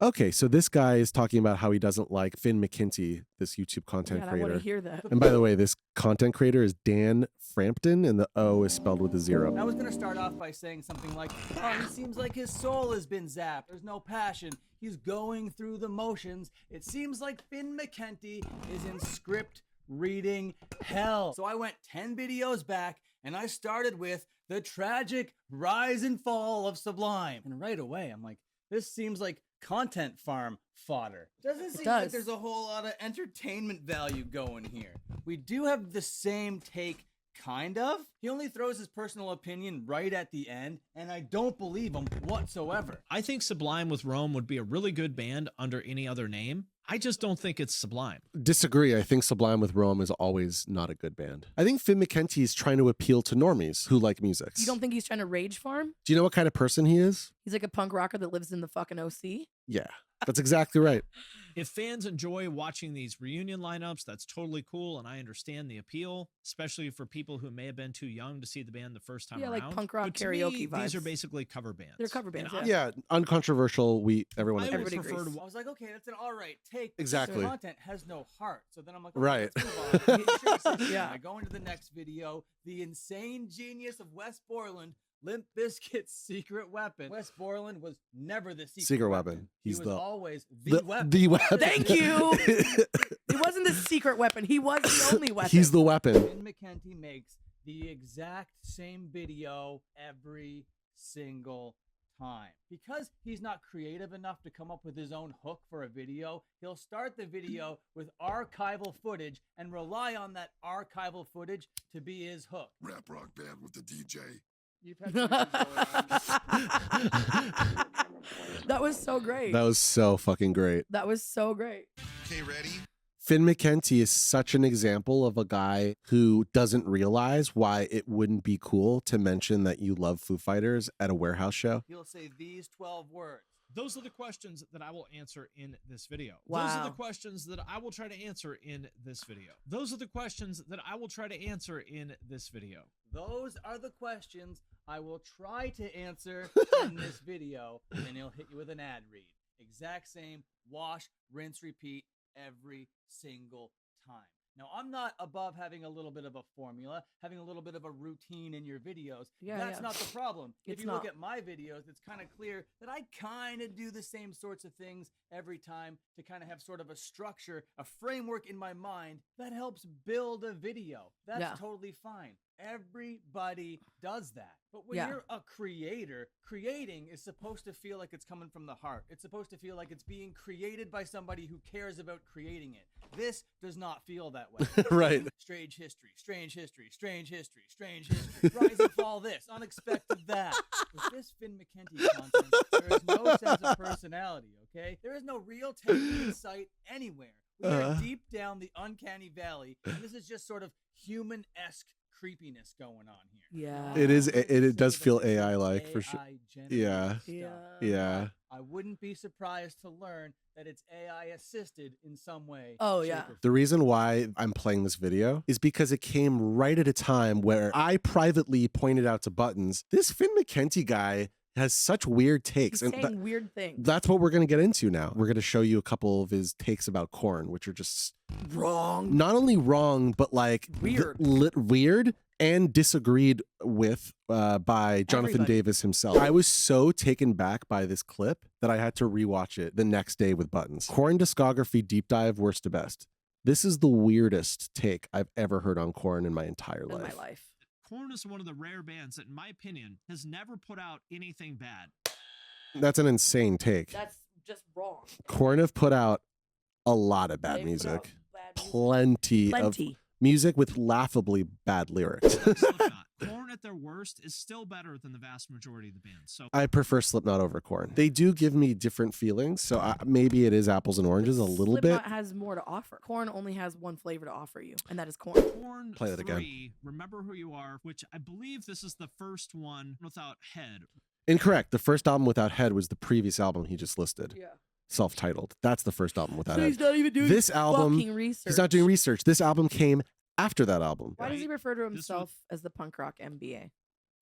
Okay, so this guy is talking about how he doesn't like Finn McKenty, this YouTube content I creator. want to hear that. And by the way, this content creator is Dan Frampton, and the O is spelled with a 0. I was going to start off by saying something like, oh, he seems like his soul has been zapped. There's no passion. He's going through the motions. It seems like Finn McKenty is in script reading hell. So I went 10 videos back, and I started with the tragic rise and fall of Sublime. And right away, I'm like, this seems like content farm fodder. Doesn't seem like there's a whole lot of entertainment value going here. We do have the same take, kind of. He only throws his personal opinion right at the end, and I don't believe him whatsoever. I think Sublime with Rome would be a really good band under any other name. I just don't think it's Sublime. Disagree. I think Sublime with Rome is always not a good band. I think Finn McKenty is trying to appeal to normies who like music. You don't think he's trying to rage farm? Do you know what kind of person he is? He's like a punk rocker that lives in the fucking OC? Yeah, that's exactly right. If fans enjoy watching these reunion lineups, that's totally cool, and I understand the appeal, especially for people who may have been too young to see the band the first time around. Yeah, like punk rock But to karaoke me, vibes. These are basically cover bands. They're cover bands, Yeah, uncontroversial. Everyone agrees. Everybody agrees. I was like, okay, that's an all right take. Exactly. The content has no heart. So then I'm like, okay, Right. let's move on. Yeah. I go into the next video. The insane genius of Wes Borland, Limp Bizkit's secret weapon. Wes Borland was never the secret weapon. He's he was the always the weapon. The weapon. Thank you. He wasn't the secret weapon. He was the only weapon. He's the weapon. Finn McKenty makes the exact same video every single time. Because he's not creative enough to come up with his own hook for a video, he'll start the video with archival footage and rely on that archival footage to be his hook. Rap rock band with the DJ. You've had something going on. That was so great. That was so fucking great. That was so great. Okay, ready? Finn McKenty is such an example of a guy who doesn't realize why it wouldn't be cool to mention that you love Foo Fighters at a warehouse show. He'll say these 12 words. Those are the questions that I will answer in this video. Wow. Those are the questions that I will try to answer in this video. Those are the questions that I will try to answer in this video. Those are the questions I will try to answer in this video, and he'll hit you with an ad read. Exact same, wash, rinse, repeat every single time. Now, I'm not above having a little bit of a formula, having a little bit of a routine in your videos. That's not the problem. If you look at my videos, it's kind of clear that I kind of do the same sorts of things every time to kind of have sort of a structure, a framework in my mind that helps build a video. That's totally fine. Everybody does that. But when you're a creator, creating is supposed to feel like it's coming from the heart. It's supposed to feel like it's being created by somebody who cares about creating it. This does not feel that way. Right. Strange history, strange history, strange history, strange history. Rise and fall this, unexpected that. With this Finn McKenty content, there is no sense of personality, okay? There is no real technique insight anywhere. We are deep down the uncanny valley, and this is just sort of human-esque creepiness going on here. Yeah. It is. It does feel AI-like for sure. Yeah. Yeah. I wouldn't be surprised to learn that it's AI assisted in some way. Oh, yeah. The reason why I'm playing this video is because it came right at a time where I privately pointed out to Buttons, this Finn McKenty guy has such weird takes. He's saying weird things. That's what we're going to get into now. We're going to show you a couple of his takes about Korn, which are just wrong. Not only wrong, but like weird. Weird and disagreed with by Jonathan Davis himself. I was so taken back by this clip that I had to rewatch it the next day with Buttons. Korn discography deep dive, worst to best. This is the weirdest take I've ever heard on Korn in my entire life. In my life. Korn is one of the rare bands that, in my opinion, has never put out anything bad. That's an insane take. That's just wrong. Korn have put out a lot of bad music. Plenty of music with laughably bad lyrics. Korn at their worst is still better than the vast majority of the bands. So I prefer Slipknot over Korn. They do give me different feelings, so maybe it is apples and oranges a little bit. Slipknot has more to offer. Korn only has one flavor to offer you, and that is corn. Korn Play that 3, again. Remember Who You Are, which I believe this is the first one without Head. Incorrect. The first album without Head was the previous album he just listed. Yeah. Self-titled. That's the first album without Head. He's not even doing this album. fucking research. He's not doing research. This album came after that album. Why does he refer to himself as the punk rock MBA?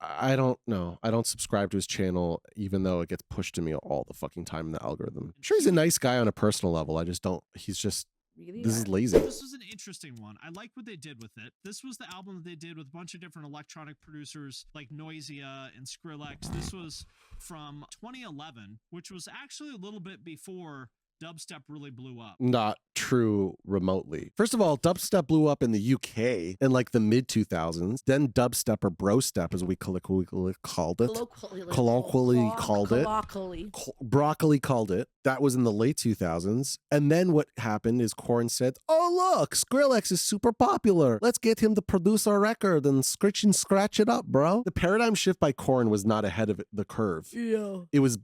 I don't know. I don't subscribe to his channel, even though it gets pushed to me all the fucking time in the algorithm. I'm sure he's a nice guy on a personal level. I just don't. He's just. Really? This is lazy. This was an interesting one. I like what they did with it. This was the album that they did with a bunch of different electronic producers like Noisia and Skrillex. This was from 2011, which was actually a little bit before dubstep really blew up. Not true remotely. First of all, dubstep blew up in the UK in like the mid 2000s. Then dubstep or brostep, as we colloquially called it. Broccoli called it. That was in the late 2000s. And then what happened is Korn said, oh, look, Skrillex is super popular. Let's get him to produce our record and scratch it up, bro. The paradigm shift by Korn was not ahead of the curve. Yeah. It was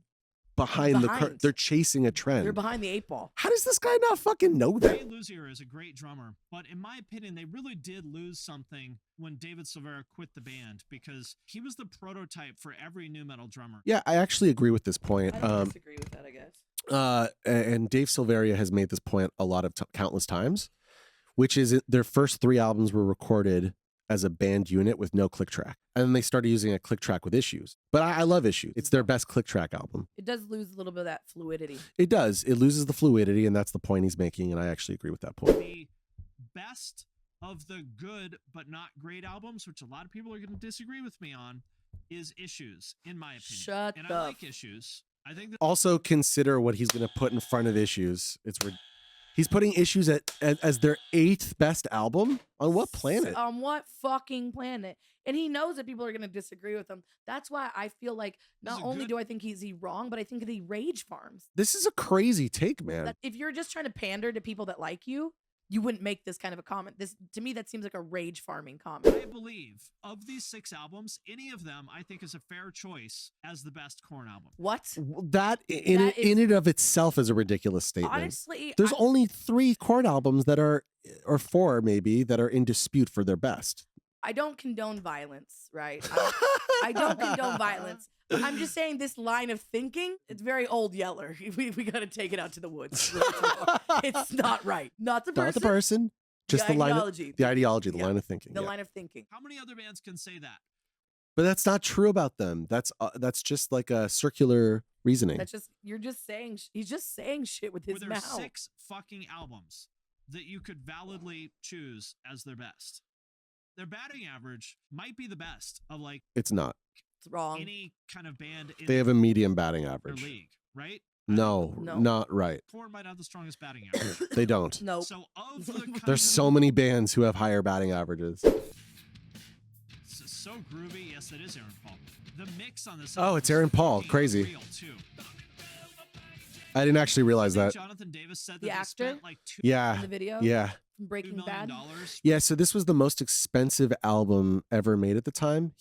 behind the curve. They're chasing a trend. They're behind the 8-ball. How does this guy not fucking know that? Ray Luzier is a great drummer, but in my opinion, they really did lose something when David Silveira quit the band, because he was the prototype for every new metal drummer. Yeah, I actually agree with this point. I don't disagree with that, I guess. And Dave Silveria has made this point a lot of countless times, which is their first 3 albums were recorded as a band unit with no click track. And then they started using a click track with Issues. But I love Issues. It's their best click track album. It does lose a little bit of that fluidity. It does. It loses the fluidity, and that's the point he's making, and I actually agree with that point. The best of the good but not great albums, which a lot of people are going to disagree with me on, is Issues, in my opinion. Shut and the I like Issues. I think that Also consider what he's going to put in front of Issues. He's putting Issues as their 8th best album? On what planet? On what fucking planet? And he knows that people are going to disagree with him. That's why I feel like not only do I think he's wrong, but I think that he rage farms. This is a crazy take, man. That if you're just trying to pander to people that like you, you wouldn't make this kind of a comment. This, to me, that seems like a rage farming comment. I believe of these 6 albums, any of them I think is a fair choice as the best Korn album. What? That in and of itself is a ridiculous statement. Honestly, there's only 3 Korn albums that are, or 4 maybe, that are in dispute for their best. I don't condone violence, right? I don't condone violence. I'm just saying this line of thinking, it's very old Yeller. We got to take it out to the woods. It's not right. Not the person. Not the person. Just the ideology. The ideology, the line of thinking. The line of thinking. How many other bands can say that? But that's not true about them. That's just like a circular reasoning. That's just, you're just saying, he's just saying shit with his There mouth. are 6 fucking albums that you could validly choose as their best. Their batting average might be the best of like It's not. It's wrong. Any kind of band in They have a medium batting their average. league, right? No, not right. Korn might have the strongest batting average. They don't. No. So of the kind There's of- so many bands who have higher batting averages. So groovy. Yes, it is Aaron Paul. The mix on this. Oh, it's Aaron Paul. Crazy. Real too. I didn't actually realize I think that. Jonathan Davis said that The they actor? spent like Yeah. In the video? Yeah. From $2 Breaking million. Bad? Yeah, so this was the most expensive album ever made at the time.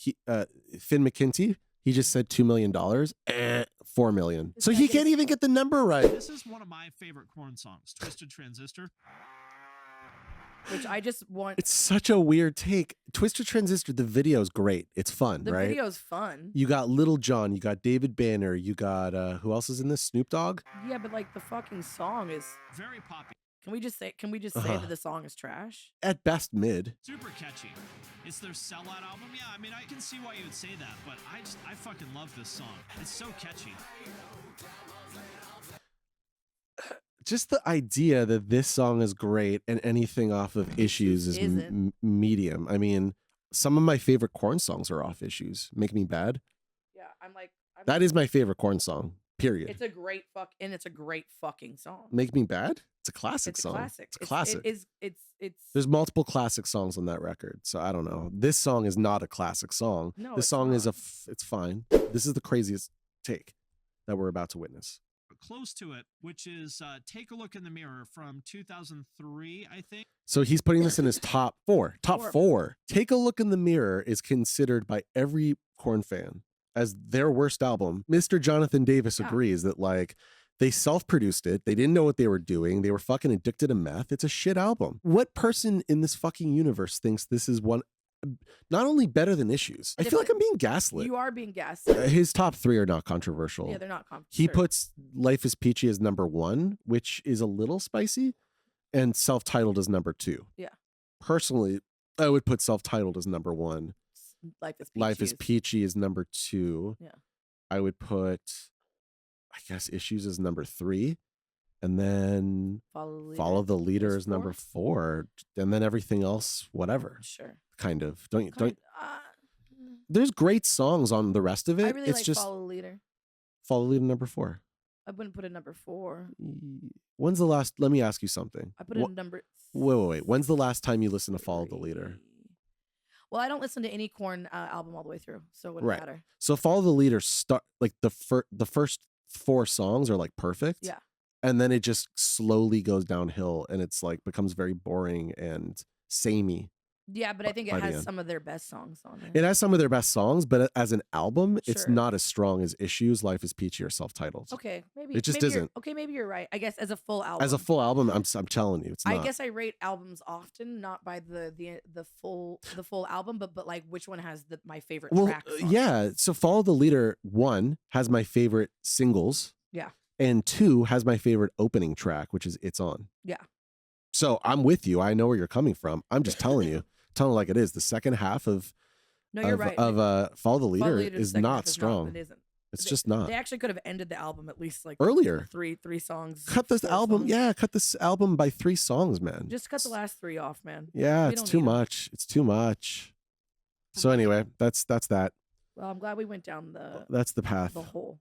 Finn McKenty, he just said $2 million. $4 million. So he can't even get the number right. This is one of my favorite Korn songs, Twisted Transistor. Which I just want. It's such a weird take. Twisted Transistor, the video is great. It's fun, The right? video's fun. You got Little John, you got David Banner, you got who else is in this? Snoop Dogg? Yeah, but like the fucking song is. Very popular. Can we just say that the song is trash? At best, mid. Super catchy. It's their sellout album. Yeah, I mean, I can see why you would say that, but I fucking love this song. It's so catchy. Just the idea that this song is great and anything off of Issues is medium. I mean, some of my favorite Korn songs are off Issues. Make Me Bad. Yeah, That is my favorite Korn song. Period. It's a great fucking song. Make Me Bad? It's a classic It's a song. classic. It's a classic. It's There's multiple classic songs on that record, so I don't know. This song is not a classic song. No, this it's song is not. it's fine. This is the craziest take that we're about to witness. Close to it, which is Take a Look in the Mirror from 2003, I think. So he's putting this in his top four. Top four. Take a Look in the Mirror is considered by every Korn fan as their worst album. Mr. Jonathan Davis agrees that like they self-produced it. They didn't know what they were doing. They were fucking addicted to meth. It's a shit album. What person in this fucking universe thinks this is one not only better than Issues? I feel like I'm being gaslit. You are being gaslit. His top 3 are not controversial. Yeah, they're not controversial. He puts Life is Peachy as number 1, which is a little spicy, and Self-Titled as number 2. Yeah. Personally, I would put Self-Titled as number 1. Life is Peachy is number 2. Yeah. I would put, I guess, Issues is number 3. And then Follow the Leader is number 4. And then everything else, whatever. Sure. Kind of. Don't there's great songs on the rest of it. I really it's like just Follow the Leader. Follow the Leader number 4. I wouldn't put it number 4. When's the last, let me ask you something. I put it in number... Wait. When's the last time you listened to Follow the Leader? Well, I don't listen to any Korn album all the way through, so it wouldn't matter. So Follow the Leader, like the first 4 songs are like perfect. Yeah. And then it just slowly goes downhill and it's like becomes very boring and samey. Yeah, but I think it has some of their best songs on it. It has some of their best songs, but as an album, it's not as strong as Issues, Life is Peachy, or Self-Titled. Okay, maybe it just maybe isn't. Okay, maybe you're right. I guess as a full album. As a full album, I'm telling you, it's not. I guess I rate albums often, not by the full album, but like which one has my favorite tracks. Yeah. So Follow the Leader 1 has my favorite singles. Yeah. And 2 has my favorite opening track, which is It's On. Yeah. So I'm with you. I know where you're coming from. I'm just telling you. Telling like it is. The second half of you're right. Follow the Leader is not strong. It isn't. It's just not. They actually could have ended the album at least like earlier. Three songs. Cut this album. Songs. Yeah, cut this album by 3 songs, man. Just cut the last 3 off, man. Yeah, it's too much. It's too much. So anyway, that's that. Well, I'm glad we went down that's the path. The hole.